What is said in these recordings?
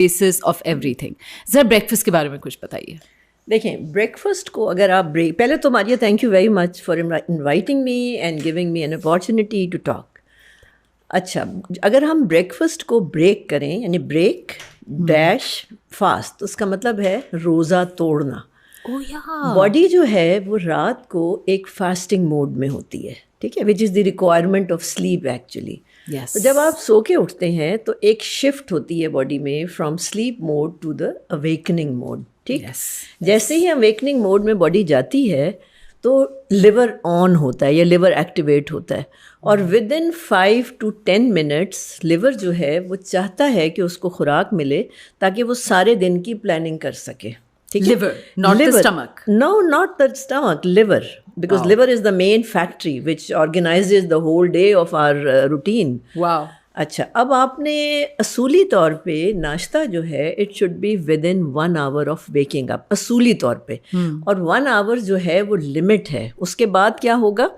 basis of everything. ذرا breakfast کے بارے میں کچھ بتائیے. دیکھیں بیریکفاسٹ کو اگر آپ پہلے تو Maria thank you very much for inviting me and giving me an opportunity to talk. اچھا اگر ہم بریکفاسٹ کو بریک کریں یعنی بریک ڈیش فاسٹ تو اس کا مطلب ہے روزہ توڑنا. باڈی جو ہے وہ رات کو ایک فاسٹنگ موڈ میں ہوتی ہے, ٹھیک ہے, which is the requirement of sleep actually. تو جب آپ سو کے اٹھتے ہیں تو ایک شفٹ ہوتی ہے باڈی میں from sleep mode to the awakening mode, ٹھیک. جیسے ہی اویکننگ موڈ میں باڈی جاتی ہے تو لیور آن ہوتا ہے یا لیور ایکٹیویٹ ہوتا ہے, اور within 5 to 10 minutes liver جو ہے وہ چاہتا ہے کہ اس کو خوراک ملے تاکہ وہ سارے دن کی پلاننگ کر سکے. Liver, not the stomach. No, not the stomach, liver. Because liver is the main factory which organizes the whole day of our routine. Wow. اچھا اب آپ نے اصولی طور پہ ناشتہ جو ہے it should be within 1 hour of waking up اصولی طور پہ, اور 1 hour جو ہے وہ لمٹ ہے. اس کے بعد کیا ہوگا,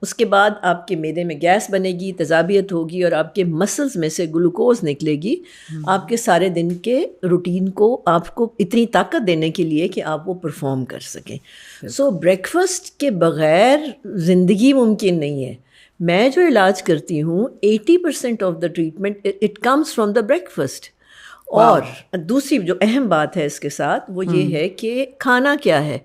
اس کے بعد آپ کے معدے میں گیس بنے گی, تذابیت ہوگی, اور آپ کے مسلز میں سے گلوکوز نکلے گی آپ کے سارے دن کے روٹین کو, آپ کو اتنی طاقت دینے کے لیے کہ آپ وہ پرفارم کر سکیں. سو بریکفاسٹ کے بغیر زندگی ممکن نہیں ہے. میں جو علاج کرتی ہوں 80% of the treatment it comes from the breakfast. اور دوسری جو اہم بات ہے اس کے ساتھ وہ یہ ہے کہ کھانا کیا ہے,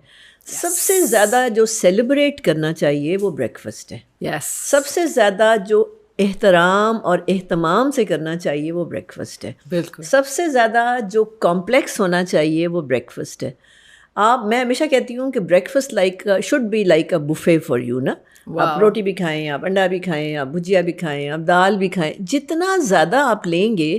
سب سے زیادہ جو سیلیبریٹ کرنا چاہیے وہ بریکفاسٹ ہے. سب سے زیادہ جو احترام اور اہتمام سے کرنا چاہیے وہ بریکفاسٹ ہے. بالکل سب سے زیادہ جو کمپلیکس ہونا چاہیے وہ بریکفاسٹ ہے. میں ہمیشہ کہتی ہوں کہ breakfast like should be like a buffet for you نا. آپ روٹی بھی کھائیں, آپ انڈا بھی کھائیں, آپ بھجیا بھی کھائیں, آپ دال بھی کھائیں. جتنا زیادہ آپ لیں گے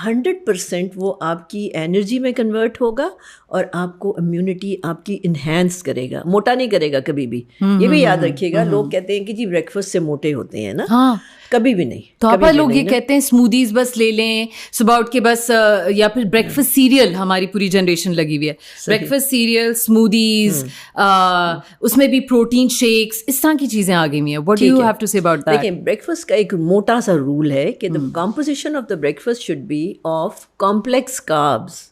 100% وہ آپ کی انرجی میں کنورٹ ہوگا اور آپ کو امیونٹی آپ کی انہینس کرے گا, موٹا نہیں کرے گا کبھی بھی. یہ بھی یاد رکھیے گا, لوگ کہتے ہیں کہ جی بریکفاسٹ سے موٹے ہوتے ہیں نا, کبھی بھی نہیں. تو آپ لوگ یہ کہتے ہیں اسمودیز بس لے لیں صبح اٹھ کے بس, یا پھر بریکفاسٹ سیریل, ہماری پوری جنریشن لگی ہوئی ہے بریکفاسٹ سیریل, اسمودیز, اس میں بھی پروٹین شیکس, اس طرح کی چیزیں آ گئی ہوئی ہیں. What do you have to say about that? دیکھیں بریکفاسٹ کا ایک موٹا سا رول ہے کہ the composition of the breakfast should be of complex carbs.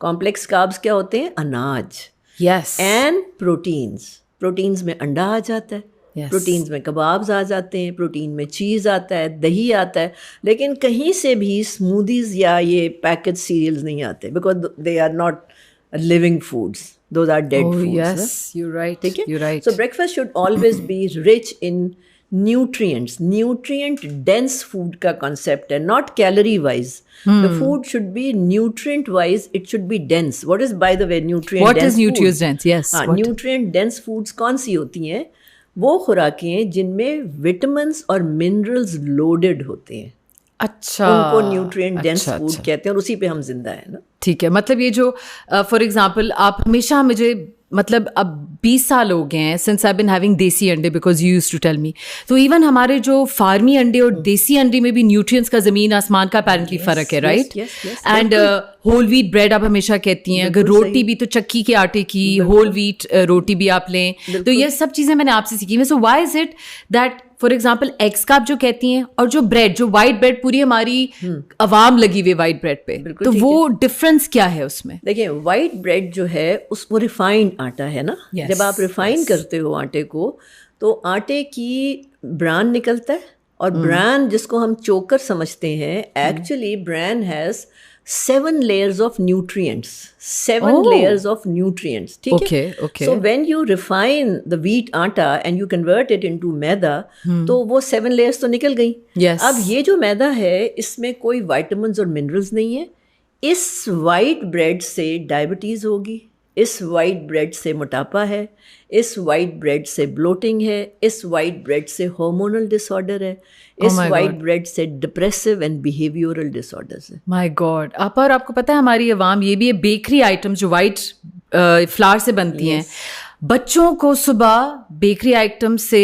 Complex carbs کیا ہوتے ہیں, اناج. یس. And proteins. پروٹینز میں انڈا آ جاتا ہے, پروٹینز میں کبابز آ جاتے ہیں, پروٹین میں چیز آتا ہے, دہی آتا ہے, لیکن کہیں سے بھی اسمودیز یا یہ پیکج سیریلز نہیں آتے, because they are not living foods, those are dead foods. Yes, you're right. You're right. So breakfast should always be rich in nutrients. Nutrient dense food ka concept hai, not calorie wise. The food should be nutrient wise, it should be dense. What is, by the way, nutrient what dense? What is nutrient dense? Yes. Nutrient dense foods kaun si hoti hain? وہ خوراکیں جن میں vitamins اور minerals loaded ہوتے ہیں. اچھا, ان کو nutrient Dennis food کہتے ہیں, اور اسی پہ ہم زندہ ہیں نا. ٹھیک ہے, مطلب یہ جو فار ایگزامپل آپ ہمیشہ مجھے مطلب اب 20 سال ہو گئے ہیں سنس آئی بن ہیونگ دیسی انڈے because you used to tell me. تو ایون ہمارے جو فارمی انڈے اور دیسی انڈے میں بھی نیوٹرینٹس کا زمین آسمان کا اپیرنٹلی فرق ہے, right. And whole wheat bread آپ ہمیشہ کہتی ہیں, اگر روٹی بھی تو چکی کے آٹے کی, ہول ویٹ روٹی بھی آپ لیں. تو یہ سب چیزیں میں نے آپ سے سیکھی. So why is it that for example eggs کا آپ جو کہتی ہیں, اور جو بریڈ, جو وائٹ بریڈ پوری ہماری عوام لگی ہوئی وائٹ بریڈ پہ, تو وہ ڈفرینس کیا ہے اس میں؟ دیکھیں وائٹ بریڈ جو ہے اس وہ ریفائنڈ آٹا ہے نا. جب آپ ریفائن کرتے ہو آٹے کو تو آٹے کی بران نکلتا ہے, اور بران جس کو ہم چوکر سمجھتے ہیں, actually bran has 7 layers of nutrients. 7 layers of nutrients. ٹھیک ہے. So when you refine the wheat atta and you convert it into maida, تو وہ 7 layers تو نکل گئی. اب یہ جو میدا ہے اس میں کوئی وائٹامنز اور منرلز نہیں ہے. اس وائٹ بریڈ سے ڈائبٹیز ہوگی, اس وائٹ بریڈ سے موٹاپا ہے, اس وائٹ بریڈ سے بلوٹنگ ہے, اس وائٹ بریڈ سے ہارمونل ڈس آرڈر ہے, اس وائٹ بریڈ سے depressive and behavioural dish orders ہیں. مائی گاڈ. اور آپ کو پتہ ہے ہماری عوام یہ بھی ہے, بیکری آئٹم جو وائٹ فلاور سے بنتی ہیں, بچوں کو صبح بیکری آئٹم سے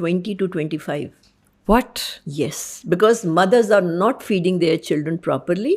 20 to 25. What? Yes, because mothers are not feeding their children properly.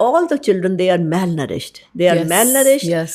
all the children, they are malnourished. They are malnourished. Yes.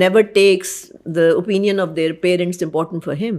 never takes the opinion of their parents important for him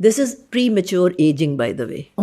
This is premature aging by the way.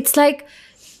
it's like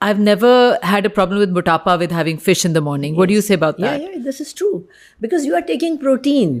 I've never had a problem with motapa with having fish in the morning. Yes. What do you say about that? Yeah, this is true. Because you are taking protein.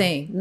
saying.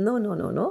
No.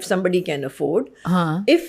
if somebody can afford. If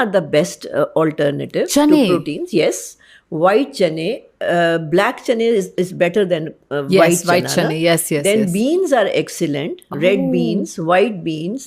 are the best alternative to proteins. Yes. White chane, black chane is better than white chane. Yes. Then beans are excellent. Red beans, white beans,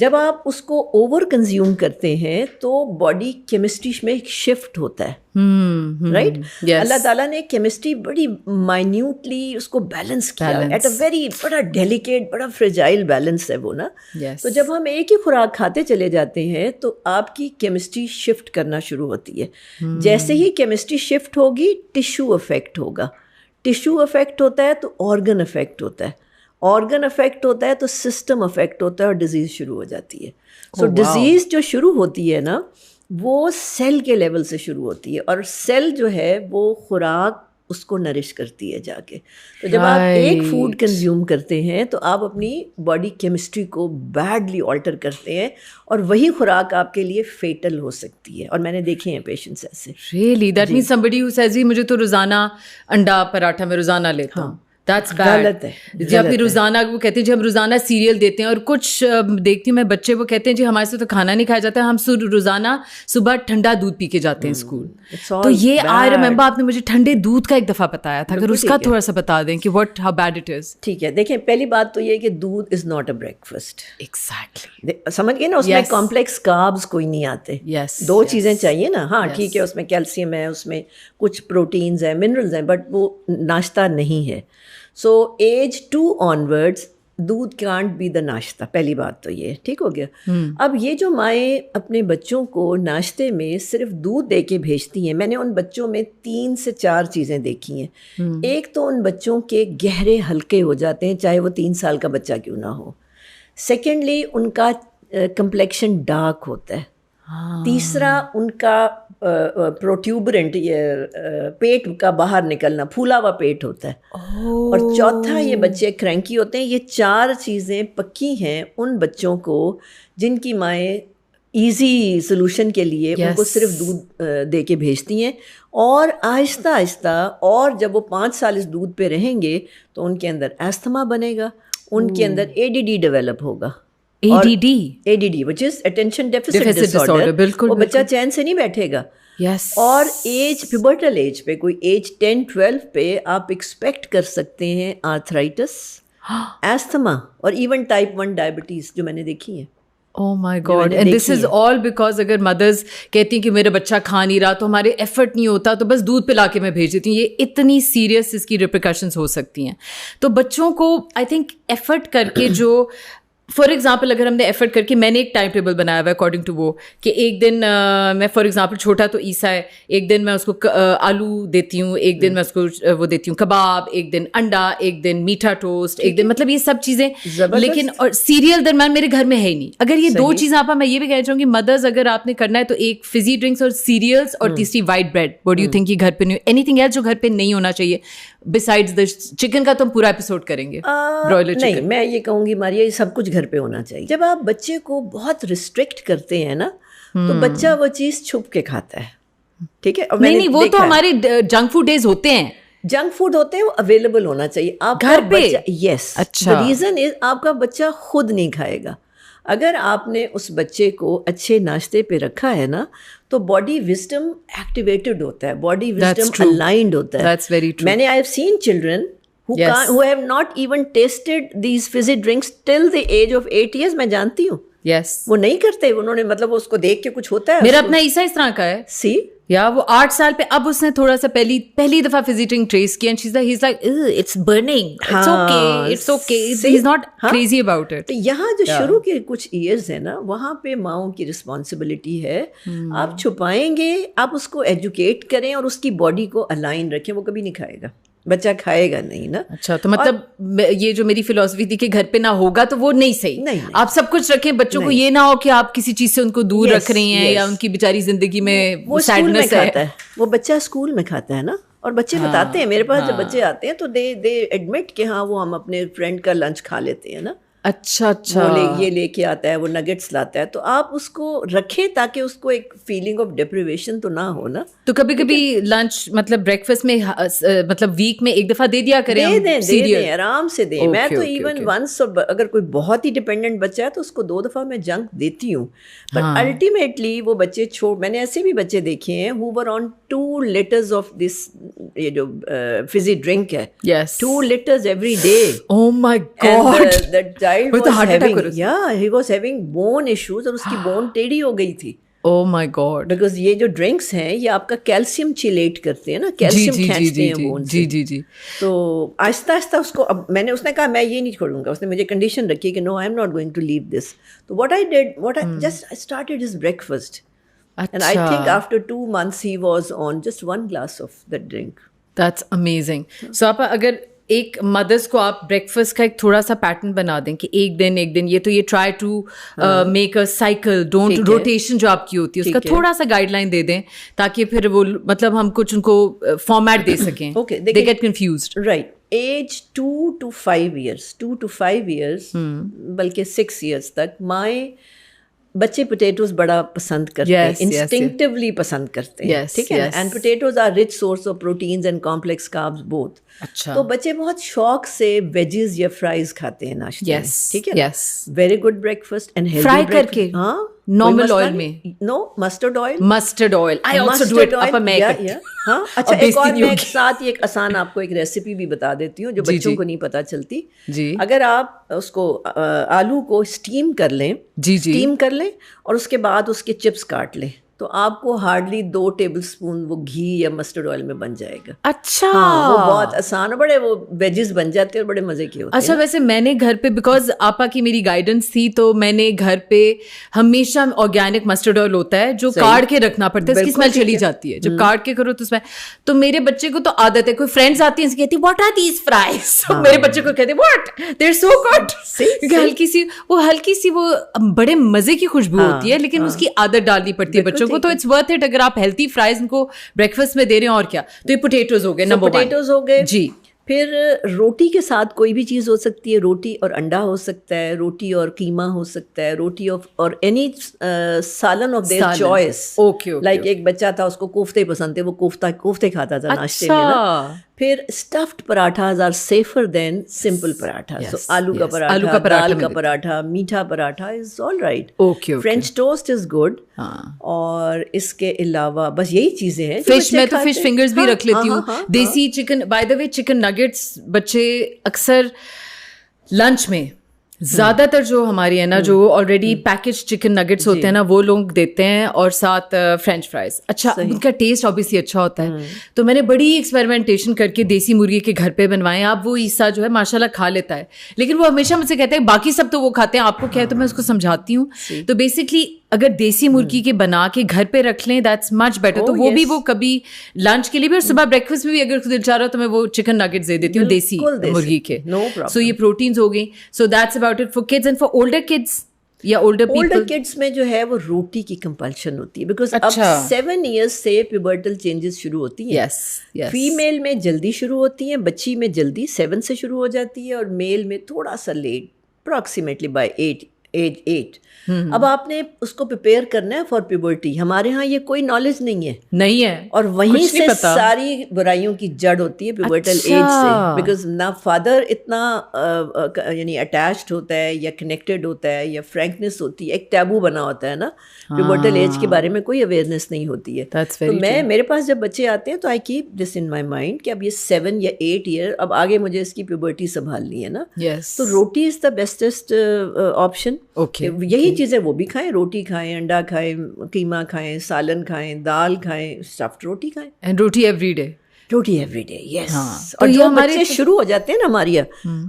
جب آپ اس کو over consume کرتے ہیں تو body chemistry میں ایک shift ہوتا ہے، رائٹ. اللہ تعالیٰ نے کیمسٹری بڑی مائنیوٹلی اس کو بیلنس کیا ایٹ اے ویری بڑا ڈیلیکیٹ بڑا فریجائل بیلنس ہے وہ نا. تو جب ہم ایک ہی خوراک کھاتے چلے جاتے ہیں تو آپ کی کیمسٹری شفٹ کرنا شروع ہوتی ہے. جیسے ہی کیمسٹری شفٹ ہوگی ٹیشو افیکٹ ہوگا، ٹیشو افیکٹ ہوتا ہے تو آرگن افیکٹ ہوتا ہے، آرگن افیکٹ ہوتا ہے تو سسٹم افیکٹ ہوتا ہے اور ڈیزیز شروع ہو جاتی ہے. سو ڈیزیز جو شروع ہوتی ہے نا وہ سیل کے لیول سے شروع ہوتی ہے، اور سیل جو ہے وہ خوراک اس کو نرش کرتی ہے جا کے. تو جب آپ ایک فوڈ کنزیوم کرتے ہیں تو آپ اپنی باڈی کیمسٹری کو بیڈلی آلٹر کرتے ہیں، اور وہی خوراک آپ کے لیے فیٹل ہو سکتی ہے. اور میں نے دیکھے ہیں پیشنٹس ایسے. Really that means somebody who says مجھے تو روزانہ انڈا پراٹھا میں روزانہ لیتا ہوں، that's bad. غلط ہے. یا پھر روزانہ وہ کہتے ہیں جی ہم روزانہ سیریل دیتے ہیں، اور کچھ دیکھتی ہوں میں بچے وہ کہتے ہیں جی ہمارے سے تو کھانا نہیں کھایا جاتا ہے، ہم روزانہ صبح ٹھنڈا دودھ پی کے جاتے ہیں اسکول. تو یہ آئی ریممبر آپ نے مجھے ٹھنڈے دودھ کا ایک دفعہ بتایا تھا، اگر اس کا تھوڑا سا بتا دیں کہ what how bad it is. ٹھیک ہے، دیکھیں پہلی بات تو یہ کہ دودھ is not a break fast. Exactly, سمجھ گئے نا، اس میں کمپلیکس کاربز کوئی نہیں آتے. دو چیزیں چاہیے نا. ہاں ٹھیک ہے، اس میں کیلشیم ہے، اس میں کچھ پروٹینز ہیں، منرلز ہیں، بٹ وہ ناشتہ نہیں ہے. سو ایج 2 آنورڈس دودھ کانٹ بی دا ناشتہ. پہلی بات تو یہ ٹھیک ہو گیا. اب یہ جو مائیں اپنے بچوں کو ناشتے میں صرف دودھ دے کے بھیجتی ہیں، میں نے ان بچوں میں 3 سے 4 چیزیں دیکھی ہیں. ایک تو ان بچوں کے گہرے ہلکے ہو جاتے ہیں چاہے وہ 3 سال کا بچہ کیوں نہ ہو. سیکنڈلی ان کا کمپلیکشن ڈارک ہوتا ہے. تیسرا ان کا پروٹیوبرنٹ پیٹ کا باہر نکلنا، پھولا ہوا پیٹ ہوتا ہے. اور چوتھا یہ بچے کرینکی ہوتے ہیں. یہ 4 چیزیں پکی ہیں ان بچوں کو جن کی مائیں ایزی سلوشن کے لیے ان کو صرف دودھ دے کے بھیجتی ہیں. اور آہستہ آہستہ اور جب وہ 5 سال اس دودھ پہ رہیں گے تو ان کے اندر ایستھما بنے گا، ان کے اندر ADD ڈیولپ ہوگا. ADD which is attention deficit disorder. بالکل وہ بچہ چین سے نہیں بیٹھے گا. اور ایج پیوبرٹل ایج پہ کوئی ایج 10-12 پہ آپ ایکسپیکٹ کر سکتے ہیں آرتھرائٹس، ایستھما اور ایون ٹائپ 1 ڈائبٹیز جو میں نے دیکھی ہیں. Oh my God. And this is all because اگر مدرز کہتی ہیں کہ میرا بچہ کھا نہیں رہا تو ہمارے ایفرٹ نہیں ہوتا تو بس دودھ پلا کے میں بھیج دیتی ہوں. یہ اتنی سیریس اس کی ریپریکاشنز ہو سکتی ہیں. تو بچوں کو آئی تھنک ایفرٹ کر کے جو فار ایگزامپل اگر ہم نے ایفرٹ کر کے، میں نے ایک ٹائم ٹیبل بنایا ہوا ہے اکارڈنگ ٹو وہ کہ ایک دن میں فار ایگزامپل چھوٹا تو عیسیٰ ہے، ایک دن میں اس کو آلو دیتی ہوں، ایک دن میں اس کو وہ دیتی ہوں کباب، ایک دن انڈا، ایک دن میٹھا ٹوسٹ، ایک دن مطلب یہ سب چیزیں. لیکن اور سیریل درمیان میرے گھر میں ہے ہی نہیں. اگر یہ 2 چیزیں آپ، میں یہ بھی کہنا چاہوں گی مدرز اگر آپ نے کرنا ہے تو ایک فزی ڈرنکس اور سیریلس، اور تیسری white bread. What do you think یہ گھر پہ نہیں، اینی تھنگ ایلس جو گھر پہ نہیں ہونا چاہیے بسائڈز دا چکن کا تو ہم پورا ایپیسوڈ کریں گے برائلر چکن. نہیں، میں یہ کہوں گی ماریا یہ سب کچھ گھر پہ ہونا چاہیے. جب آپ بچے کو بہت ریسٹرکٹ کرتے ہیں نا تو بچہ وہ چیز چھپ کے کھاتا ہے. ٹھیک ہے، نہیں وہ تو ہمارے جنک فوڈ ڈیز ہوتے ہیں، جنک فوڈ ہوتے ہیں، وہ اویلیبل ہونا چاہیے آپ گھر پہ. یس، دا ریزن از آپ کا بچہ خود نہیں کھائے گا. اگر آپ نے اس بچے کو اچھے ناشتے پہ رکھا ہے نا تو باڈی وزڈم ایکٹیویٹڈ ہوتا ہے، باڈی وزڈم الائنڈ ہوتا ہے. میں نے I have seen children who have not even tasted these fizzy drinks till the age of 8 years. میں جانتی ہوں وہ نہیں کرتے، انہوں نے مطلب اس کو دیکھ کے کچھ ہوتا ہے. میرا اپنا عیسیٰ اس طرح کا ہے. سی یا وہ 8 سال پہ اب اس نے تھوڑا سا پہلی دفعہ فزی ڈرنک ٹیسٹ کیا، he's like it's burning, it's okay, he's not crazy about it. تو یہاں جو شروع کے کچھ ایئرز ہے نا وہاں پہ ماؤں کی رسپانسبلٹی ہے. آپ چھپائیں گے، آپ اس کو ایجوکیٹ کریں اور اس کی باڈی کو الائن رکھیں، وہ کبھی نہیں کھائے گا، بچہ کھائے گا نہیں نا. اچھا، تو مطلب یہ جو میری فلاسفی تھی کہ گھر پہ نہ ہوگا تو وہ نہیں صحیح. آپ سب کچھ رکھیں، بچوں کو یہ نہ ہو کہ آپ کسی چیز سے ان کو دور رکھ رہی ہیں یا ان کی بیچاری زندگی میں وہ سیڈنس ہے. وہ بچہ اسکول میں کھاتا ہے نا، اور بچے بتاتے ہیں، میرے پاس جب بچے آتے ہیں تو دے ایڈمٹ کہ ہاں وہ ہم اپنے فرینڈ کا لنچ کھا لیتے ہیں نا. اچھا یہ لے کے آتا ہے، وہ نگٹس لاتا ہے، تو آپ اس کو رکھیں تاکہ اس کو ایک فیلنگ آف ڈپریویشن تو نہ ہو نا. تو کبھی کبھی لنچ مطلب بریکفاسٹ میں مطلب ویک میں ایک دفعہ دے دیا کریں، دیں آرام سے دیں. میں تو ایون ونس، اگر کوئی بہت ہی ڈپینڈنٹ بچہ ہے تو اس کو 2 دفعہ میں جنک دیتی ہوں. پر الٹیمیٹلی وہ بچے میں نے ایسے بھی بچے دیکھے ہیں who were on 2 liters of this یہ جو fizzy drink ہے, Yes. 2 liters every day. Oh my And God. the child With a was heart attack having, or something. yeah, he was having bone issues, اور اس کی bone ٹیڑھی ہو گئی تھی. Oh my God. Because یہ جو drinks ہیں یہ آپ کا کیلشیم چیلیٹ کرتے ہیں نا, کیلشیم کھینچتے ہیں بون سے. جی. تو آہستہ آہستہ اس کو, اب اس نے کہا میں یہ نہیں چھوڑوں گا, اس نے مجھے کنڈیشن رکھی کہ no I am not going to leave this. تو what I did, just I started his breakfast, and I think after 2 months he was on just 1 glass of that drink. That's amazing. So آپ اگر ایک مدرس کو آپ breakfast کا ایک تھوڑا سا پیٹرن بنا دیں کہ ایک دن یہ تو یہ try to make a cycle, don't rotation جو آپ کی ہوتی ہے اس کا تھوڑا سا گائیڈ لائن دے دیں تاکہ پھر وہ مطلب ہم کچھ ان کو فارمیٹ دے سکیں. They get confused. Right. Age 2 to 5 years, بلکہ 6 years تک بچے پوٹیٹوز بڑا پسند کرتے ہیں, انسٹنکٹیولی پسند کرتے ہیں, ٹھیک ہے. And potatoes are rich source of proteins and complex carbs both. تو بچے بہت شوق سے ویجز یا فرائز کھاتے ہیں ناشتے میں, ٹھیک ہے. Very good breakfast and healthy. Fry کر کے, ہاں, نارمل آئل میں, no mustard oil. I also do it. ہاں اچھا, ایک اور میں ساتھ ایک آسان آپ کو ایک ریسیپی بھی بتا دیتی ہوں جو بچوں کو نہیں پتہ چلتی. اگر آپ اس کو آلو کو اسٹیم کر لیں, اسٹیم کر لیں اور اس کے بعد اس کے چپس کاٹ لیں, تو آپ کو ہارڈلی 2 ٹیبل اسپون وہ گھی یا مسٹرڈ آئل میں بن جائے گا. اچھا, وہ بہت آسان ہے, بڑے وہ ویجز بن جاتے ہیں اور بڑے مزے کے ہوتے ہیں. اچھا, ویسے میں نے گھر پہ, بیکاز آپا کی میری گائیڈنس تھی, تو میں نے گھر پہ ہمیشہ آرگینک مسٹرڈ آئل ہوتا ہے جو کاٹ کے رکھنا پڑتا ہے, اس کی اسمیل چلی جاتی ہے جب کاٹ کے کرو تو اس میں. تو میرے بچے کو تو عادت ہے, کوئی فرینڈس آتی ہیں کہتی واٹ آر دیز فرائز, میرے بچے کو کہتے what they are so good. ہلکی سی وہ بڑے مزے کی خوشبو ہوتی ہے, لیکن اس کی عادت ڈالنی پڑتی ہے بچوں کو. تو اٹس ورتھ اٹ اگر آپ ہیلتھی فرائز ان کو بریکفاسٹ میں دے رہے ہیں. اور کیا, تو یہ پوٹیٹوز ہو گئے, پوٹیٹوز ہو گئے. جی. پھر روٹی کے ساتھ کوئی بھی چیز ہو سکتی ہے, روٹی اور انڈا ہو سکتا ہے, روٹی اور قیمہ ہو سکتا ہے, روٹی اور اینی سالن آف دیئر چوائس. لائک ایک بچہ تھا اس کو کوفتے پسند تھے, وہ کوفتے کھاتا تھا ناشتے میں نا. پھر stuffed parathas are safer than simple paratha. سو آلو کا پراٹھا, دال کا پراٹھا, میٹھا paratha is all right. French toast is good. اور اس کے علاوہ بس یہی چیزیں ہیں. فش میں تو فش فنگرز بھی رکھ لیتی ہوں. دیسی chicken, by the way chicken nuggets بچے اکثر لنچ میں زیادہ تر جو ہماری ہے نا, جو آلریڈی پیکج چکن نگیٹس ہوتے ہیں نا, وہ لوگ دیتے ہیں, اور ساتھ فرینچ فرائز. اچھا, ان کا ٹیسٹ آبویسلی اچھا ہوتا ہے. تو میں نے بڑی ایکسپیریمنٹیشن کر کے دیسی مرغی کے گھر پہ بنوائے ہیں. اب وہ عیسیٰ جو ہے ماشاء اللہ کھا لیتا ہے, لیکن وہ ہمیشہ مجھ سے کہتے ہیں باقی سب تو وہ کھاتے ہیں, آپ کو کیا ہے, تو میں اس کو سمجھاتی ہوں. تو بیسکلی اگر دیسی مرغی کے بنا کے گھر پہ رکھ لیں, دیٹس مچ بیٹر. تو وہ بھی وہ کبھی لنچ کے لیے بھی, اور صبح بریکفاسٹ میں بھی اگر دل چاہ رہا ہو تو میں وہ چکن نگیٹس دے دیتی ہوں دیسی مرغی کے. سو یہ پروٹینز ہو گئی. So that's about it for kids. And for older kids یا اولڈر کڈس میں جو ہے وہ روٹی کی کمپلشن ہوتی ہے, بیکاز اب 7 ایئرس سے پیوبرٹل چینجز شروع ہوتی ہیں. فیمیل میں جلدی شروع ہوتی ہیں, بچی میں جلدی 7 سے شروع ہو جاتی ہے, اور میل میں تھوڑا سا لیٹ, اپروکسیمیٹلی بائی ایج 8. اب آپ نے اس کو پریپیئر کرنا ہے فار پیوبرٹی. ہمارے ہاں یہ کوئی نالج نہیں ہے, اور وہیں سے ساری برائیوں کی جڑ ہوتی ہے پیوبرٹل ایج سے. بیکاز نہ فادر اتنا یعنی اٹیچڈ ہوتا ہے یا کنیکٹڈ ہوتا ہے یا فرینکنیس ہوتی ہے, ایک ٹیبو بنا ہوتا ہے نا پیوبرٹل ایج کے بارے میں, کوئی اویئرنیس نہیں ہوتی ہے. تو میرے پاس جب بچے آتے ہیں تو I keep this in my mind کہ اب یہ 7 یا 8 ایئر, اب آگے مجھے اس کی پیوبرٹی سنبھالنی ہے نا. تو روٹی از دا بیسٹسٹ آپشن. یہی چیزیں وہ بھی کھائیں, روٹی کھائیں, انڈا کھائیں, قیمہ کھائیں, سالن کھائیں, دال کھائیں, اسٹفڈ روٹی کھائیں. اینڈ روٹی ایوری ڈے. روٹی ایوری ڈے, یس. اور جو بچے شروع ہو جاتے ہیں نا ہماری,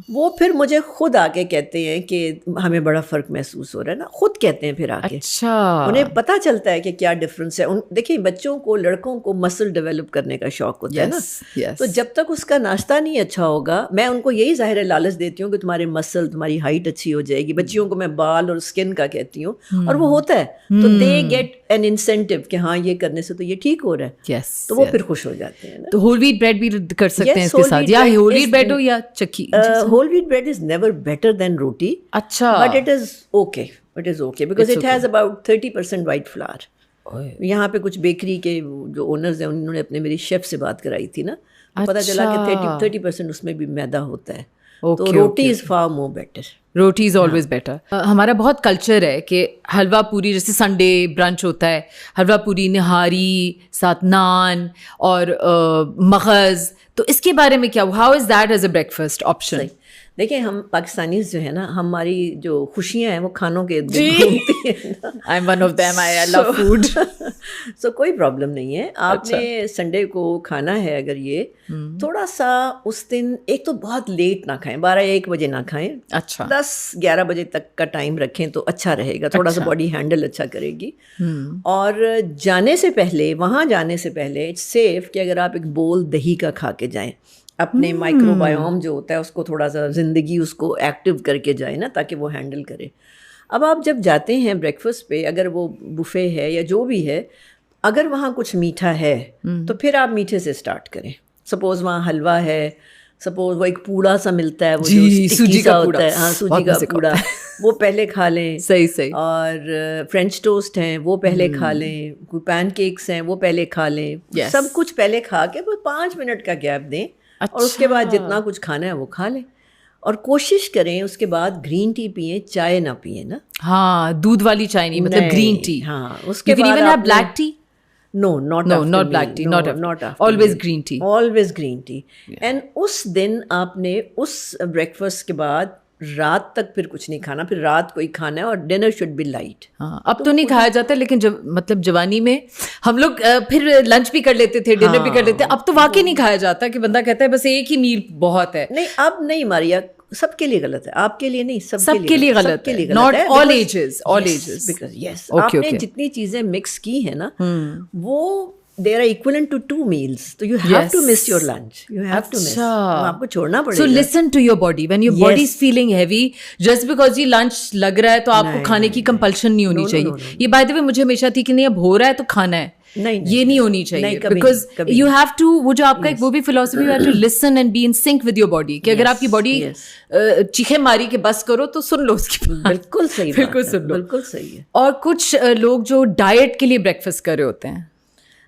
وہ پھر مجھے خود آ کے کہتے ہیں کہ ہمیں بڑا فرق محسوس ہو رہا ہے نا, خود کہتے ہیں پھر آ کے. انہیں پتہ چلتا ہے کہ کیا ڈفرینس ہے. دیکھیں بچوں کو, لڑکوں کو مسل ڈیولپ کرنے کا شوق ہوتا ہے نا, تو جب تک اس کا ناشتہ نہیں اچھا ہوگا, میں ان کو یہی ظاہر لالچ دیتی ہوں کہ تمہارے مسل, تمہاری ہائٹ اچھی ہو جائے گی. بچیوں کو میں بال اور اسکن کا کہتی ہوں, اور وہ ہوتا ہے, تو دے گیٹ این انسینٹیو کہ ہاں یہ کرنے سے تو یہ ٹھیک ہو رہا ہے, تو وہ پھر خوش ہو جاتے ہیں. تو ہول ویٹ بریڈ بھی کر سکتے ہیں اس کے ساتھ, یا ہول ویٹ بریڈ ہو یا چکی. Whole wheat bread is never better than roti. اچھا, but it is okay because it has about 30% white flour. یہاں پہ کچھ بیکری کے جو اونرز ہیں, انہوں نے میری شیف سے بات کرائی تھی نا, پتہ چلا کہ 30% اس میں بھی میدا ہوتا ہے. تو روٹی از فار مور بیٹر. روٹی از آلویز بیٹر. ہمارا بہت کلچر ہے کہ حلوہ پوری, جیسے سنڈے برنچ ہوتا ہے, حلوہ پوری, نہاری, ساتھ نان اور مغز, تو اس کے بارے میں کیا, how is that as a breakfast option? دیکھیں ہم پاکستانیز جو ہے نا, ہماری جو خوشیاں ہیں وہ کھانوں کے ارد گرد گھومتی ہیں. I am one of them, I love food. So کوئی پرابلم نہیں ہے. آپ نے سنڈے کو کھانا ہے اگر یہ تھوڑا سا اس دن, ایک تو بہت لیٹ نہ کھائیں, 12-1 بجے نہ کھائیں, اچھا 10-11 بجے تک کا ٹائم رکھیں تو اچھا رہے گا, تھوڑا سا باڈی ہینڈل اچھا کرے گی. اور جانے سے پہلے, وہاں جانے سے پہلے اٹس سیف کہ اگر آپ ایک بول دہی کا کھا کے جائیں, اپنے مائکرو بایوم جو ہوتا ہے اس کو تھوڑا سا زندگی اس کو ایکٹیو کر کے جائیں نا, تاکہ وہ ہینڈل کرے. اب آپ جب جاتے ہیں بریکفاسٹ پہ, اگر وہ بفے ہے یا جو بھی ہے, اگر وہاں کچھ میٹھا ہے تو پھر آپ میٹھے سے اسٹارٹ کریں. سپوز وہاں حلوہ ہے, سپوز وہ ایک پوڑا سا ملتا ہے, وہ جو سوجی کا ہوتا ہے, ہاں سوجی کا پوڑا, وہ پہلے کھا لیں. صحیح. اور فرینچ ٹوسٹ ہیں وہ پہلے کھا لیں, کوئی پین کیکس ہیں وہ پہلے کھا لیں. سب کچھ پہلے کھا کے 5 منٹ کا گیپ دیں, اور اس کے بعد جتنا کچھ کھانا ہے وہ کھا لیں. اور کوشش کریں اس کے بعد گرین ٹی پئیں, چائے نہ پئیں نا. ہاں, دودھ والی چائے نہیں, مطلب گرین ٹی. ہاں, اس کے بعد آپ black tea. No, not black tea, not after. Always green tea. Always green tea. And اس دن آپ نے اس بریکفاسٹ کے بعد رات تک پھر کچھ نہیں کھانا, پھر رات کو ہی کھانا ہے, اور ڈنر شوڈ بی لائٹ. ہاں, اب تو نہیں کھایا جاتا, لیکن جب مطلب جوانی میں ہم لوگ پھر لنچ بھی کر لیتے تھے, ڈنر بھی کر لیتے تھے. اب تو واقعی نہیں کھایا جاتا, کہ بندہ کہتا ہے بس ایک ہی میل بہت ہے. نہیں, اب نہیں ماریا, سب کے لیے غلط ہے, آپ کے لیے نہیں, سب کے لیے غلط ہے. Not all ages, all ages. Yes, آپ نے جتنی چیزیں مکس کی ہیں نا, وہ they are equivalent to 2 meals, so you have to miss your lunch, you have to miss, آپ کو چھوڑنا پڑے گا. So listen to your body, when your body is feeling heavy, just because یہ لنچ لگ رہا ہے تو آپ کو کھانے کی کمپلشن نہیں ہونی چاہیے. یہ بائی دا وے مجھے ہمیشہ تھی کہ نہیں اب ہو رہا ہے تو کھانا ہے, یہ نہیں ہونی چاہیے, بیکاز یو ہیو ٹو, وہ جو آپ کا ایک وہ بھی philosophy, you have to listen and be in sync with your body, کہ اگر آپ کی باڈی چیخے ماری کے بس کرو تو سن لو اس کی. بالکل صحیح, بالکل سن لو, بالکل صحیح ہے. اور کچھ لوگ جو ڈائٹ کے لیے بریکفاسٹ کر رہے ہوتے ہیں,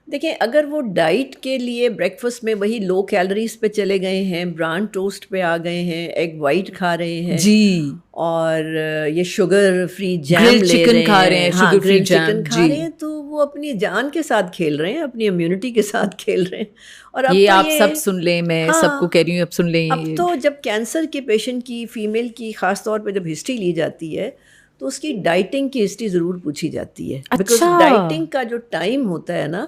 دیکھیں اگر وہ ڈائٹ کے لیے بریکفاسٹ میں وہی لو کیلریز پہ چلے گئے ہیں, بران ٹوسٹ پہ آ گئے ہیں, ایگ وائٹ کھا رہے ہیں جی, اور یہ شوگر فری جیم لے رہے ہیں, کھا رہے ہیں, شوگر فری چکن کھا رہے ہیں, تو وہ اپنی جان کے ساتھ کھیل رہے ہیں, اپنی امیونٹی کے ساتھ کھیل رہے ہیں. اور اب یہ آپ سب سن لیں, میں سب کو کہہ رہی ہوں اب سن لیں. اب تو جب کینسر کے پیشنٹ کی, فیمیل کی خاص طور پہ جب ہسٹری لی جاتی ہے تو اس کی ڈائٹنگ کی ہسٹری ضرور پوچھی جاتی ہے, بیکاز ڈائٹنگ کا جو ٹائم ہوتا ہے نا,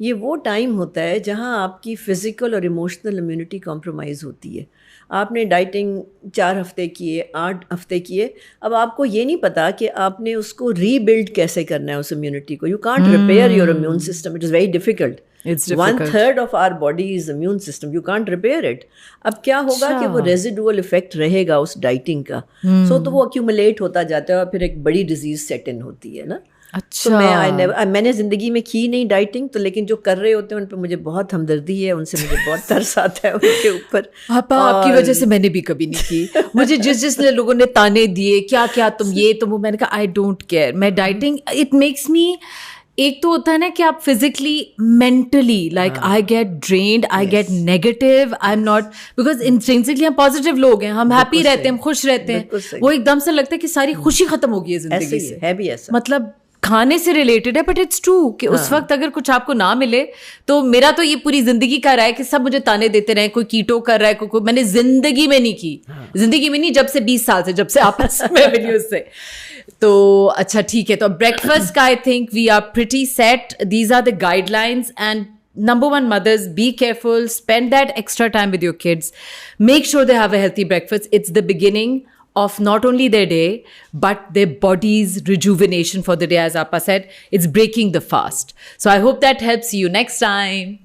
یہ وہ ٹائم ہوتا ہے جہاں آپ کی فزیکل اور ایموشنل امیونٹی کمپرومائز ہوتی ہے. آپ نے ڈائٹنگ 4 ہفتے کیے, 8 ہفتے کیے, اب آپ کو یہ نہیں پتا کہ آپ نے اس کو ری بلڈ کیسے کرنا ہے اس امیونٹی کو. You can't repair your immune system, it is very difficult. 1/3 of our body is immune system, you can't repair it. اب کیا ہوگا کہ وہ ریزیڈول افیکٹ رہے گا اس ڈائٹنگ کا, سو تو وہ ایکیومولیٹ ہوتا جاتا ہے, اور پھر ایک بڑی ڈیزیز سیٹ ان ہوتی ہے نا. اچھا, میں نے زندگی میں کی نہیں ڈائٹنگ, تو لیکن جو کر رہے ہوتے ہیں ان پہ مجھے بہت ہمدردی ہے, ان سے مجھے بہت ترس آتا ہے ان کے اوپر. آپ کی وجہ سے میں نے بھی کبھی نہیں کی. مجھے جس نے لوگوں نے تانے دیے, کیا تم یہ تم وہ, میں نے کہا آئی ڈونٹ کیئر. میں ڈائٹنگ, اٹ میکس می, ایک تو ہوتا ہے نا کہ آپ physically, mentally, like I get drained, I get negative, I am not, because intrinsically ہم پازیٹیو لوگ ہیں, ہم ہیپی رہتے ہیں, ہم خوش رہتے ہیں. وہ ایک دم سے لگتا ہے کہ ساری خوشی ختم ہو گئی ہے زندگی سے. ہے بھی ایسا, مطلب کھانے سے ریلیٹڈ ہے, بٹ اٹس ٹرو کہ اس وقت اگر کچھ آپ کو نہ ملے, تو میرا تو یہ پوری زندگی کا رہا ہے کہ سب مجھے تانے دیتے رہے, کوئی کیٹو کر رہا ہے, کوئی میں نے زندگی میں نہیں کی, زندگی میں نہیں, جب سے 20 سال سے, جب سے آپس میں ملی اس سے. تو اچھا ٹھیک ہے, تو بریکفاسٹ کا I think we are pretty set, these are the guidelines. And number 1, mothers, be careful, spend that extra time with your kids, make sure they have a healthy breakfast. It's the beginning of not only their day, but their body's rejuvenation for the day. As Appa said, it's breaking the fast. So I hope that helps you. Next time.